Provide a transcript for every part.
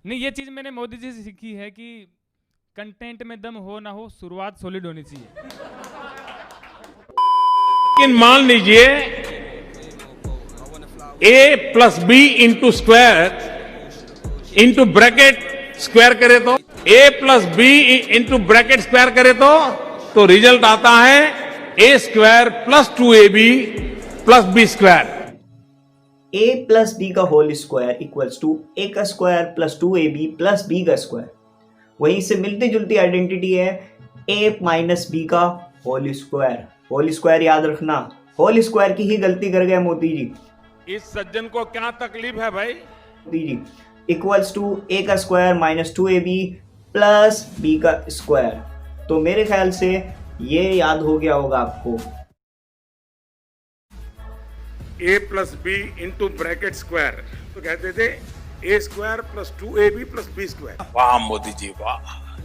नहीं, ये चीज मैंने मोदी जी से सीखी है कि कंटेंट में दम हो ना हो, शुरुआत सॉलिड होनी चाहिए। लेकिन मान लीजिए a plus b into square into bracket square करे तो a plus b into bracket square करे तो रिजल्ट आता है a square plus 2ab plus b square. a plus b का whole square equals to a का square plus 2ab plus b का square. वहीं से मिलती जुलती आइडेंटिटी है a माइनस बी का होल स्क्वायर। होल स्क्वायर याद रखना, होल स्क्वायर की ही गलती कर गए मोदी जी। इस सज्जन को क्या तकलीफ है भाई? Modi G equals to a का square minus 2ab plus b का स्क्वायर। तो मेरे ख्याल से ये याद हो गया होगा आपको। a plus b into bracket square तो कहते थे a square plus 2ab plus b square. वाह मोदी जी वाह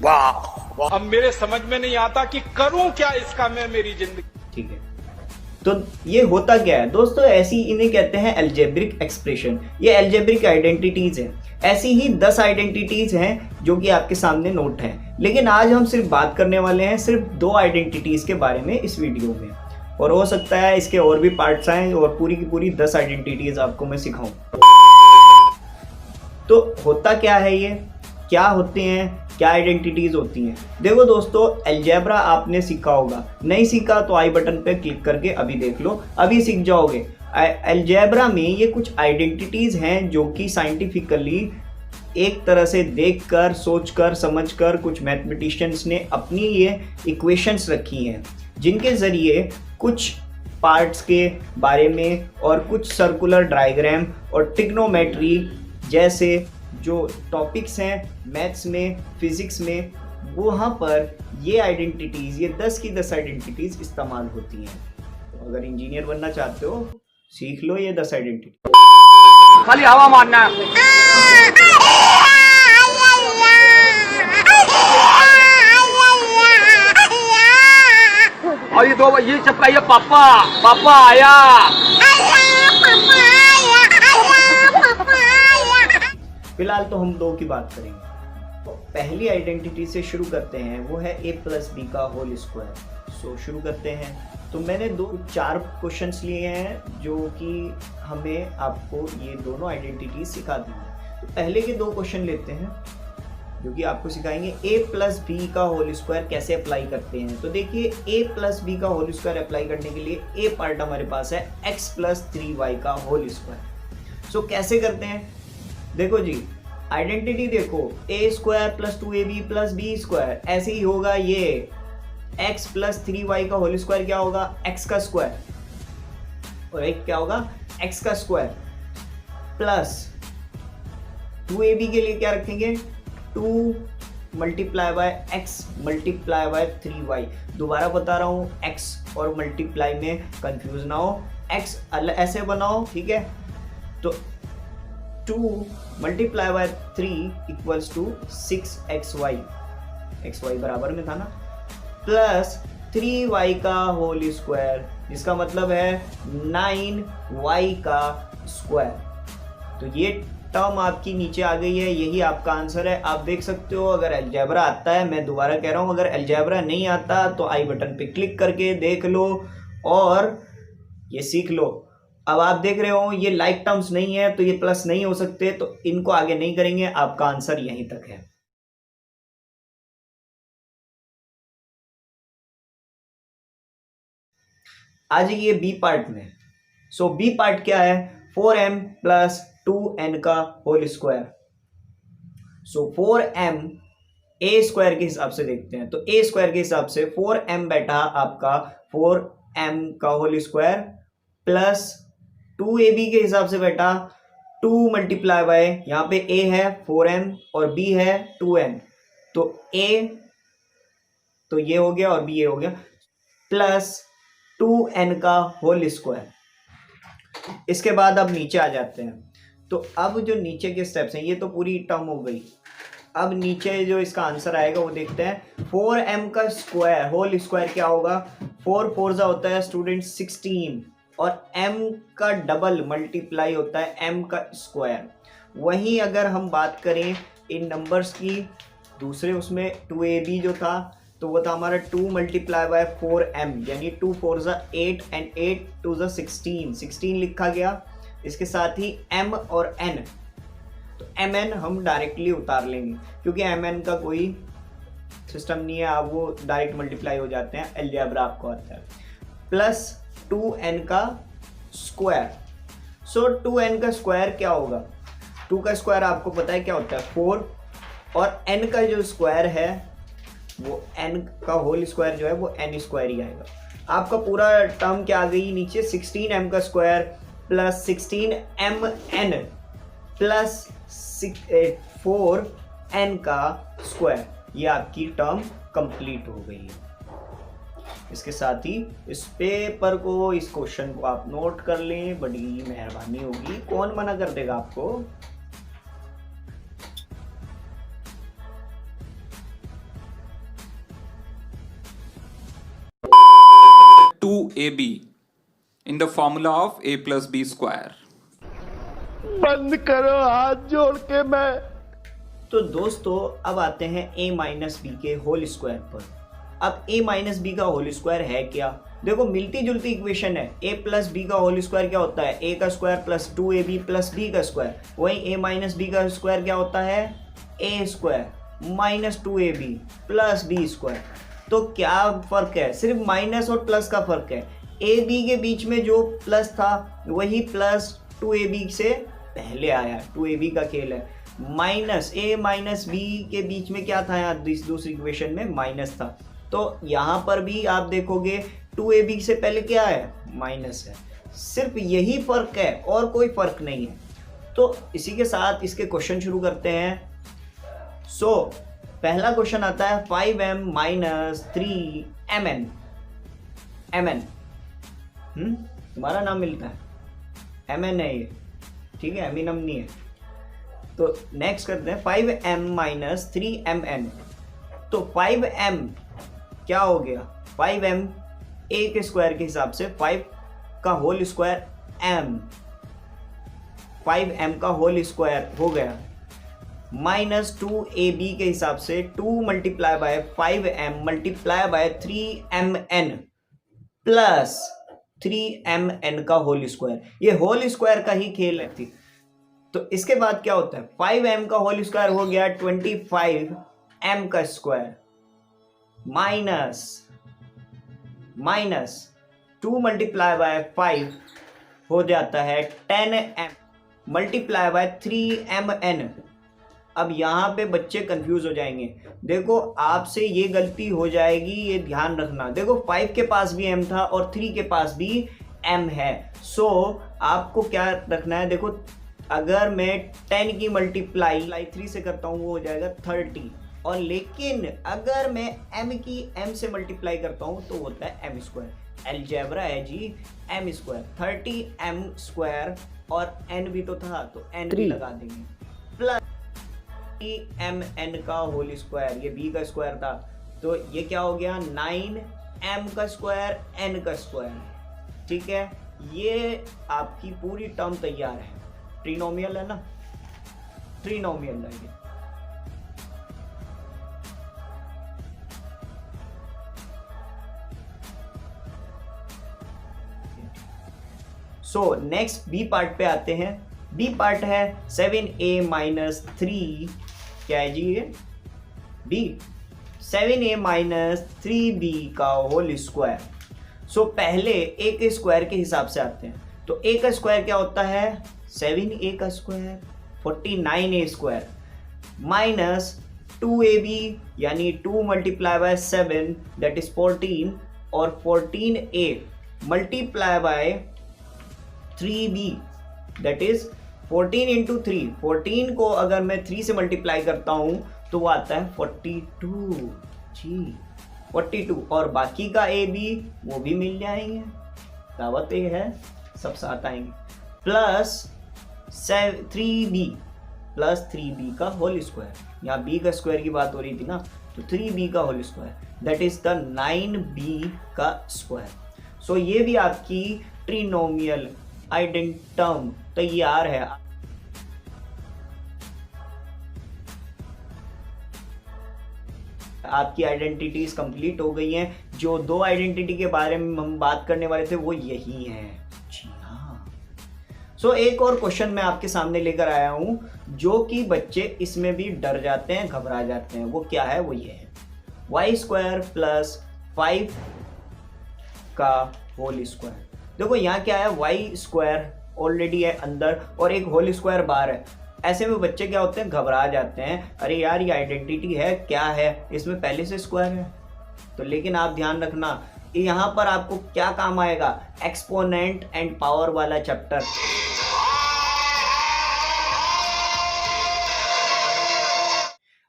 वाह वाह। अब मेरे समझ में नहीं आता कि करूं क्या इसका मैं मेरी जिंदगी। ठीक है, तो ये होता क्या है दोस्तों, ऐसी इन्हें कहते हैं अलजेब्रिक एक्सप्रेशन। ये अलजेब्रिक आइडेंटिटीज हैं। ऐसी ही 10 आइडेंटिटीज हैं जो कि आपके सामने नोट हैं, लेकिन आज हम सिर्फ बात करने वाले हैं सिर्फ 2 आइडेंटिटीज के बारे में इस वीडियो में। और हो सकता है इसके और भी पार्ट्स आए और पूरी की पूरी 10 आइडेंटिटीज आपको मैं सिखाऊं। तो होता क्या है, ये क्या होते हैं, क्या आइडेंटिटीज होती हैं। देखो दोस्तों, अलजेब्रा आपने सीखा होगा, नहीं सीखा तो आई बटन पे क्लिक करके अभी देख लो, अभी सीख जाओगे। अलजेब्रा में ये कुछ आइडेंटिटीज हैं जो कि साइंटिफिकली एक तरह से देखकर, सोचकर, समझकर कुछ मैथमेटिशियंस ने अपनी ये इक्वेशंस रखी हैं, जिनके जरिए कुछ पार्ट्स के बारे में और कुछ सर्कुलर डायग्राम और ट्रिग्नोमेट्री जैसे जो टॉपिक्स हैं मैथ्स में, फिजिक्स में, वहाँ पर ये आइडेंटिटीज़, ये 10 की 10 आइडेंटिटीज़ इस्तेमाल होती हैं। तो अगर इंजीनियर बनना चाहते हो, सीख लो ये 10 आइडेंटिटी। खाली हवा मारना है। और ये दो ये चपकाइए, पापा पापा आया। फिलहाल तो हम 2 की बात करेंगे। तो पहली आइडेंटिटी से शुरू करते हैं, वो है a प्लस बी का होल स्क्वायर। सो शुरू करते हैं। तो मैंने 4 क्वेश्चंस लिए हैं जो कि हमें आपको ये दोनों आइडेंटिटी सिखा दी हैं। तो पहले के 2 क्वेश्चन लेते हैं जो कि आपको सिखाएंगे a प्लस बी का होल स्क्वायर कैसे अप्लाई करते हैं। तो देखिए, a प्लस बी का होल स्क्वायर अप्लाई करने के लिए a पार्ट हमारे पास है x प्लस 3y का होल स्क्वायर। सो कैसे करते हैं, देखो जी, आइडेंटिटी देखो, a square plus 2ab plus b square, ऐसे ही होगा। ये x प्लस 3y का होल स्क्वायर क्या होगा, x का स्क्वायर, और एक क्या होगा, x का स्क्वायर, प्लस 2ab के लिए क्या रखेंगे, 2 multiply bye x multiply by 3y। दोबारा बता रहा हूँ, x और मल्टीप्लाई में कंफ्यूज ना हो, x ऐसे बनाओ, ठीक है। तो 2 multiply by 3 equals to 6xy, xy बराबर में था ना, प्लस 3y का होल स्क्वायर, जिसका मतलब है 9y का स्क्वायर। तो ये टर्म आपकी नीचे आ गई है, यही आपका आंसर है। आप देख सकते हो, अगर अलजेब्रा आता है, मैं दोबारा कह रहा हूँ, अगर अलजेब्रा नहीं आता तो आई बटन पे क्लिक करके देख लो और ये सीख लो। अब आप देख रहे हो ये लाइक टर्म्स नहीं है तो ये प्लस नहीं हो सकते, तो इनको आगे नहीं करेंगे, आपका आंसर यहीं तक है। आ जाइए बी पार्ट में। सो बी पार्ट क्या है, 4m प्लस 2n का whole square. So 4m a square के हिसाब से देखते हैं, तो a स्क्वायर के हिसाब से 4m बैठा आपका 4m का होल स्क्वायर प्लस 2ab के हिसाब से बेटा 2 मल्टीप्लाई बाय, यहाँ पे a है 4m और b है 2n, तो a तो ये हो गया और b ये हो गया, प्लस 2n का होल स्क्वायर। इसके बाद अब नीचे आ जाते हैं। तो अब जो नीचे के स्टेप्स हैं, ये तो पूरी टर्म हो गई। अब नीचे जो इसका आंसर आएगा वो देखते हैं। 4m का स्क्वायर होल स्क्वायर क्या होगा, 4 4 होता है स्टूडेंट 16, और m का डबल मल्टीप्लाई होता है m का स्क्वायर। वहीं अगर हम बात करें इन नंबर्स की दूसरे उसमें 2ab जो था तो वो था हमारा 2 मल्टीप्लाई बाय 4m, यानी 2 4 8 एंड 8 2 16 लिखा गया। इसके साथ ही m और n, तो mn हम डायरेक्टली उतार लेंगे क्योंकि mn का कोई सिस्टम नहीं है, आप वो डायरेक्ट मल्टीप्लाई हो जाते हैं, अलजेब्रा आपको आता है। प्लस 2n का स्क्वायर। सो 2n का स्क्वायर क्या होगा? 2 का स्क्वायर आपको पता है क्या होता है 4, और n का जो स्क्वायर है वो n का होल स्क्वायर जो है वो n स्क्वायर ही आएगा। आपका पूरा टर्म क्या आ गई नीचे, 16m का square plus 16mn plus 4n का स्क्वायर, ये आपकी टर्म कंप्लीट हो गई है। इसके साथ ही इस पेपर को, इस क्वेश्चन को आप नोट कर लें, बड़ी मेहरबानी होगी। कौन मना कर देगा आपको? Two AB in the formula of a plus b square. बंद करो हाथ जोड़ के। मैं तो दोस्तों अब आते हैं a माइनस बी के होल स्क्वायर पर। अब a माइनस बी का होल स्क्वायर है क्या? देखो मिलती जुलती इक्वेशन है। a प्लस बी का होल स्क्वायर क्या होता है? a का square plus 2ab plus b का स्क्वायर। वहीं a माइनस बी का स्क्वायर क्या होता है? a square minus 2ab plus b square. तो क्या फर्क है? सिर्फ माइनस और प्लस का फर्क है। a b के बीच में जो प्लस था वही प्लस 2ab से पहले आया, 2ab का खेल है। माइनस a माइनस b के बीच में क्या था? यहाँ दूसरी इक्वेशन में माइनस था, तो यहाँ पर भी आप देखोगे 2ab से पहले क्या है? माइनस है। सिर्फ यही फर्क है और कोई फर्क नहीं है। तो इसी के साथ इसके क्वेश्चन शुरू करते हैं। सो पहला क्वेश्चन आता है 5m माइनस 3mn। mn तुम्हारा नाम मिलता है, mn है ये, ठीक है, एमिनम नहीं है। तो नेक्स्ट करते हैं 5m माइनस 3mn। तो 5m क्या हो गया? 5m a के स्क्वायर के हिसाब से 5 का होल स्क्वायर m, 5m का होल स्क्वायर हो गया, माइनस 2ab के हिसाब से 2 multiply bye 5m multiply by 3mn plus 3mn का होल स्क्वायर। ये होल स्क्वायर का ही खेल है। तो इसके बाद क्या होता है? 5m का होल स्क्वायर हो गया 25m का स्क्वायर माइनस 2 मल्टीप्लाई बाय 5 हो जाता है 10m मल्टीप्लाई बाय 3mn। अब यहाँ पे बच्चे कंफ्यूज हो जाएंगे। देखो आपसे ये गलती हो जाएगी, ये ध्यान रखना। देखो 5 के पास भी m था और 3 के पास भी m है। सो आपको क्या रखना है? देखो अगर मैं 10 की मल्टीप्लाई 3 से करता हूँ वो हो जाएगा 30, और लेकिन अगर मैं m की m से मल्टीप्लाई करता हूँ तो होता है m स्क्वायर। अलजेब्रा है जी, m स्क्वायर 30m स्क्वायर, और n भी तो था तो n भी लगा देंगे, प्लस mn का होल स्क्वायर, ये b का स्क्वायर था तो ये क्या हो गया? 9m का स्क्वायर n का स्क्वायर। ठीक है, ये आपकी पूरी टर्म तैयार है। ट्रिनोमियल है ना, ट्रिनोमियल है ये। सो नेक्स्ट बी पार्ट पे आते हैं। बी पार्ट है 7a माइनस 3, क्या है जी ये? b 7a माइनस 3b का होल स्क्वायर। सो पहले a के स्क्वायर के हिसाब से आते हैं। तो a का स्क्वायर क्या होता है? 7a का square 49a square minus 2ab यानी 2 मल्टीप्लाई बाय 7 दैट इज 14, और 14a multiply by 3b that is 14 into 3। 14 को अगर मैं 3 से मल्टीप्लाई करता हूं तो वो आता है 42 जी, 42, और बाकी का ए बी वो भी मिल जाएंगे, दावत ये है, सब साथ आएंगे, प्लस 3b प्लस 3b का होल स्क्वायर। यहाँ b का स्क्वायर की बात हो रही थी ना, तो 3b का whole square that is the 9b का स्क्वायर। सो ये भी आपकी ट्रिनोमियल आइडेंटिटी टर्म तैयार है। आपकी आइडेंटिटीज कंप्लीट हो गई हैं। जो 2 आइडेंटिटी के बारे में हम बात करने वाले थे वो यही हैं। जी हाँ। सो एक और क्वेश्चन मैं आपके सामने लेकर आया हूं जो कि बच्चे इसमें भी डर जाते हैं, घबरा जाते हैं। वो क्या है? वो ये है y² + 5 का होल स्क्वायर। देखो यहाँ क्या है, y² ऑलरेडी है अंदर और एक होल स्क्वायर बाहर है। ऐसे में बच्चे क्या होते हैं, घबरा जाते हैं, अरे यार ये आइडेंटिटी है क्या है, इसमें पहले से स्क्वायर है। तो लेकिन आप ध्यान रखना यहाँ पर आपको क्या काम आएगा, एक्सपोनेंट एंड पावर वाला चैप्टर।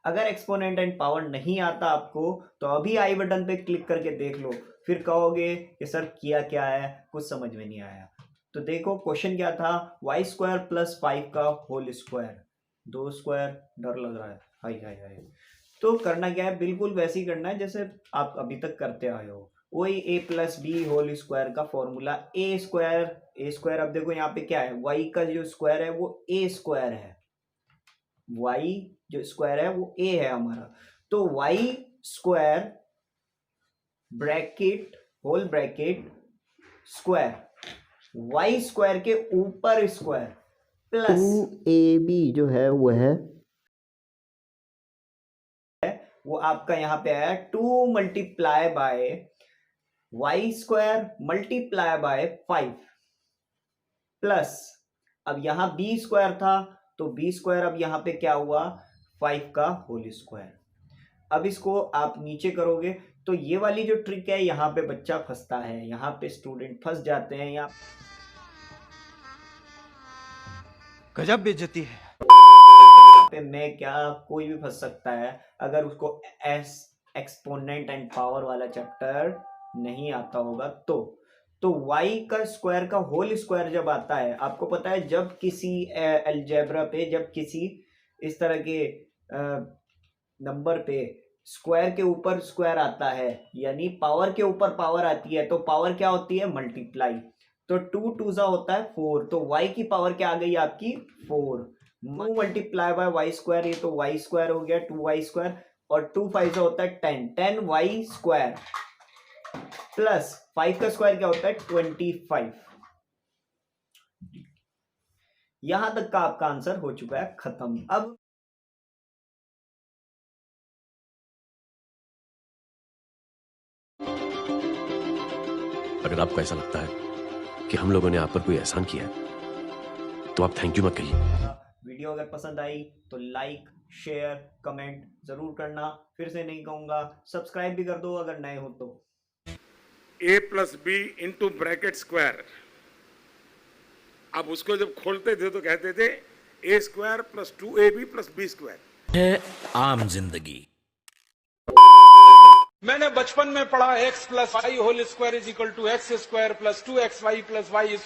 अगर एक्सपोनेंट एंड पावर नहीं आता आपको तो अभी आई बटन पे क्लिक करके देख लो, फिर कहोगे कि सर किया क्या है, कुछ समझ में नहीं आया। तो देखो क्वेश्चन क्या था, y² + 5 का होल स्क्वायर। 2 स्क्वायर, डर लग रहा है, हाय हाय हाय। तो करना क्या है, बिल्कुल वैसे ही करना है जैसे आप अभी तक करते आए हो, वही a + b होल स्क्वायर का फॉर्मूला। a², अब देखो यहाँ पे क्या है, y का जो स्क्वायर है वो a² है, y जो स्क्वायर है वो a है हमारा। तो y² bracket whole bracket square, y² के ऊपर स्क्वायर प्लस 2ab जो है वो आपका यहाँ पे आया 2 × y² × 5 प्लस, अब यहाँ b² था तो b² अब यहाँ पे क्या हुआ, 5 का होल स्क्वायर। अब इसको आप नीचे करोगे तो ये वाली जो ट्रिक है यहाँ पे बच्चा फंसता है, यहाँ पे स्टूडेंट फंस जाते हैं। यहाँ गजब बेइज्जती है। पे मैं क्या, कोई भी फंस सकता है अगर उसको एक्सपोनेंट एंड पावर वाला चैप्टर नहीं आता होगा। तो y का स्क्वायर का होल स्क्वायर जब आता है, आपको पता है जब किसी अलजेब्रा पे, जब किसी इस तरह के नंबर पे स्क्वायर के ऊपर स्क्वायर आता है, यानी पावर के ऊपर पावर आती है, तो पावर क्या होती है, मल्टीप्लाई। तो 2 2 होता है 4, तो y की पावर क्या आ गई आपकी, 4। 2 × y², ये तो y² हो गया, 2y², और 2 5 होता है 10 y² प्लस 5 का स्क्वायर क्या होता है, 25। यहां तक का आपका आंसर हो चुका है खत्म। अब अगर आपको ऐसा लगता है कि हम लोगों ने आप पर कोई एहसान किया है तो आप थैंक यू मत कहिए। वीडियो अगर पसंद आई तो लाइक, शेयर, कमेंट जरूर करना। फिर से नहीं कहूंगा, सब्सक्राइब भी कर दो अगर नए हो तो। a + b × ब्रैकेट स्क्वायर, अब उसको जब खोलते थे तो कहते थे a² + 2ab + b²। है आम जिंदगी। मैंने बचपन में पढ़ा x + y whole square = x² + 2xy + y²,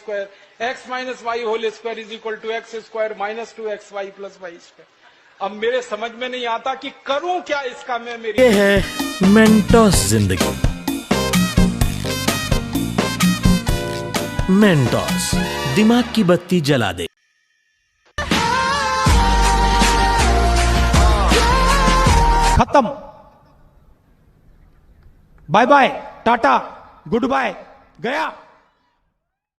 x - y whole square = x² - 2xy + y²। अब मेरे समझ में नहीं आता कि करूं क्या इसका मैं। मेरी ये है मेंटोस जिंदगी। मेंटोस दिमाग की बत्ती जला दे। खत्म, बाय बाय, टाटा, गुड बाय, गया।